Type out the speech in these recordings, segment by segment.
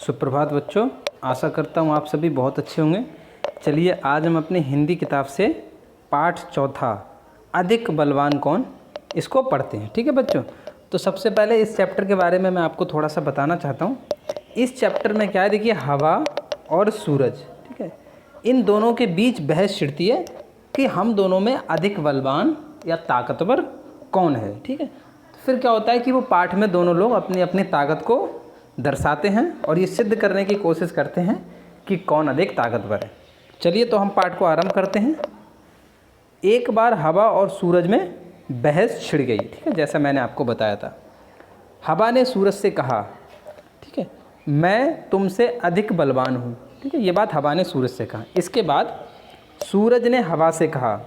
सुप्रभात बच्चों, आशा करता हूँ आप सभी बहुत अच्छे होंगे। चलिए आज हम अपनी हिंदी किताब से पाठ चौथा अधिक बलवान कौन, इसको पढ़ते हैं। ठीक है बच्चों, तो सबसे पहले इस चैप्टर के बारे में मैं आपको थोड़ा सा बताना चाहता हूँ। इस चैप्टर में क्या है, देखिए हवा और सूरज, ठीक है, इन दोनों के बीच बहस छिड़ती है कि हम दोनों में अधिक बलवान या ताकतवर कौन है। ठीक है, तो फिर क्या होता है कि वो पाठ में दोनों लोग अपनी अपनी ताकत को दर्शाते हैं और ये सिद्ध करने की कोशिश करते हैं कि कौन अधिक ताकतवर है। चलिए तो हम पाठ को आरंभ करते हैं। एक बार हवा और सूरज में बहस छिड़ गई। ठीक है, जैसा मैंने आपको बताया था। हवा ने सूरज से कहा, ठीक है, मैं तुमसे अधिक बलवान हूँ। ठीक है, ये बात हवा ने सूरज से कहा। इसके बाद सूरज ने हवा से कहा,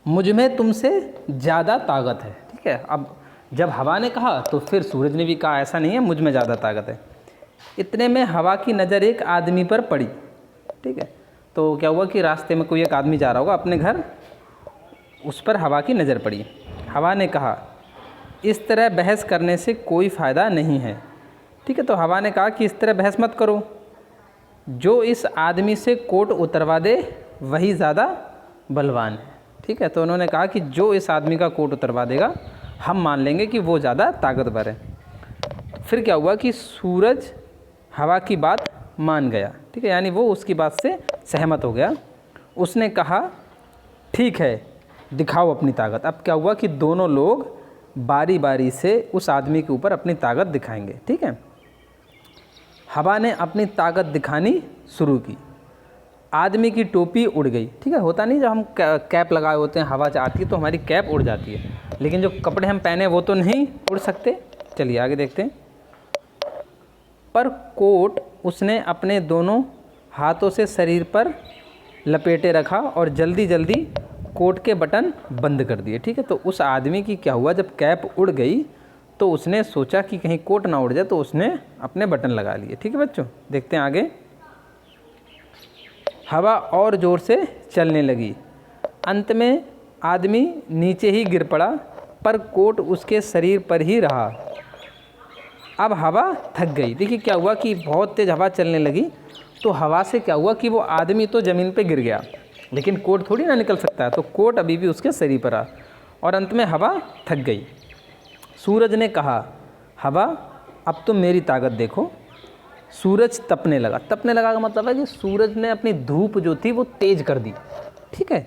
मुझ में तुमसे ज़्यादा ताकत है। ठीक है, अब जब हवा ने कहा तो फिर सूरज ने भी कहा, ऐसा नहीं है, मुझ में ज़्यादा ताकत है। इतने में हवा की नज़र एक आदमी पर पड़ी। ठीक है, तो क्या हुआ कि रास्ते में कोई एक आदमी जा रहा होगा अपने घर, उस पर हवा की नज़र पड़ी। हवा ने कहा, इस तरह बहस करने से कोई फ़ायदा नहीं है। ठीक है, तो हवा ने कहा कि इस तरह बहस मत करो, जो इस आदमी से कोट उतरवा दे वही ज़्यादा बलवान है। ठीक है, तो उन्होंने कहा कि जो इस आदमी का कोट उतरवा देगा हम मान लेंगे कि वो ज़्यादा ताकतवर है। फिर क्या हुआ कि सूरज हवा की बात मान गया। ठीक है, यानी वो उसकी बात से सहमत हो गया। उसने कहा, ठीक है, दिखाओ अपनी ताकत। अब क्या हुआ कि दोनों लोग बारी बारी से उस आदमी के ऊपर अपनी ताकत दिखाएंगे। ठीक है, हवा ने अपनी ताकत दिखानी शुरू की। आदमी की टोपी उड़ गई। ठीक है, होता नहीं, जब हम कैप लगाए होते हैं, हवा आती है तो हमारी कैप उड़ जाती है, लेकिन जो कपड़े हम पहने वो तो नहीं उड़ सकते। चलिए आगे देखते हैं। पर कोट उसने अपने दोनों हाथों से शरीर पर लपेटे रखा और जल्दी जल्दी कोट के बटन बंद कर दिए। ठीक है, तो उस आदमी की क्या हुआ, जब कैप उड़ गई तो उसने सोचा कि कहीं कोट ना उड़ जाए, तो उसने अपने बटन लगा लिए। ठीक है बच्चों, देखते हैं आगे। हवा और ज़ोर से चलने लगी। अंत में आदमी नीचे ही गिर पड़ा, पर कोट उसके शरीर पर ही रहा। अब हवा थक गई। देखिए क्या हुआ कि बहुत तेज़ हवा चलने लगी, तो हवा से क्या हुआ कि वो आदमी तो ज़मीन पे गिर गया, लेकिन कोट थोड़ी ना निकल सकता है, तो कोट अभी भी उसके शरीर पर रहा और अंत में हवा थक गई। सूरज ने कहा, हवा अब तुम मेरी ताकत देखो। सूरज तपने लगा। तपने लगा का मतलब है कि सूरज ने अपनी धूप जो थी वो तेज़ कर दी। ठीक है,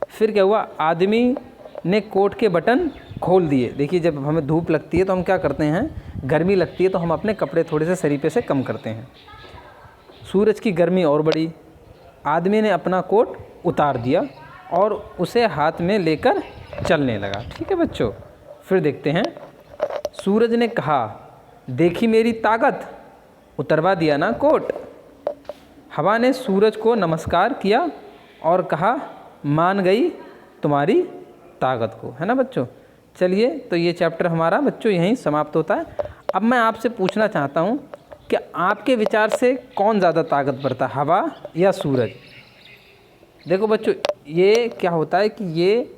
फिर क्या हुआ, आदमी ने कोट के बटन खोल दिए। देखिए जब हमें धूप लगती है तो हम क्या करते हैं, गर्मी लगती है तो हम अपने कपड़े थोड़े से शरीर पे से कम करते हैं। सूरज की गर्मी और बढ़ी। आदमी ने अपना कोट उतार दिया और उसे हाथ में लेकर चलने लगा। ठीक है बच्चों, फिर देखते हैं। सूरज ने कहा, देखी मेरी ताकत, उतरवा दिया ना कोट। हवा ने सूरज को नमस्कार किया और कहा, मान गई तुम्हारी ताकत को। है ना बच्चों। चलिए तो ये चैप्टर हमारा बच्चों यहीं समाप्त होता है। अब मैं आपसे पूछना चाहता हूँ कि आपके विचार से कौन ज़्यादा ताकतवर था, हवा या सूरज? देखो बच्चों, ये क्या होता है कि ये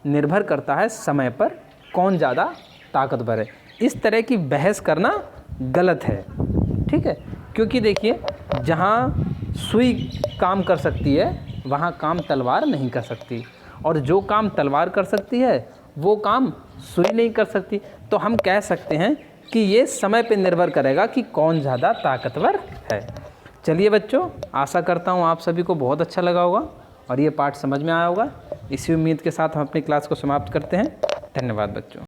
निर्भर करता है समय पर, कौन ज़्यादा ताकतवर है। इस तरह की बहस करना गलत है। ठीक है, क्योंकि देखिए जहाँ सुई काम कर सकती है वहाँ काम तलवार नहीं कर सकती, और जो काम तलवार कर सकती है वो काम सुई नहीं कर सकती। तो हम कह सकते हैं कि ये समय पे निर्भर करेगा कि कौन ज़्यादा ताकतवर है। चलिए बच्चों, आशा करता हूँ आप सभी को बहुत अच्छा लगा होगा और ये पाठ समझ में आया होगा। इसी उम्मीद के साथ हम अपनी क्लास को समाप्त करते हैं। धन्यवाद बच्चों।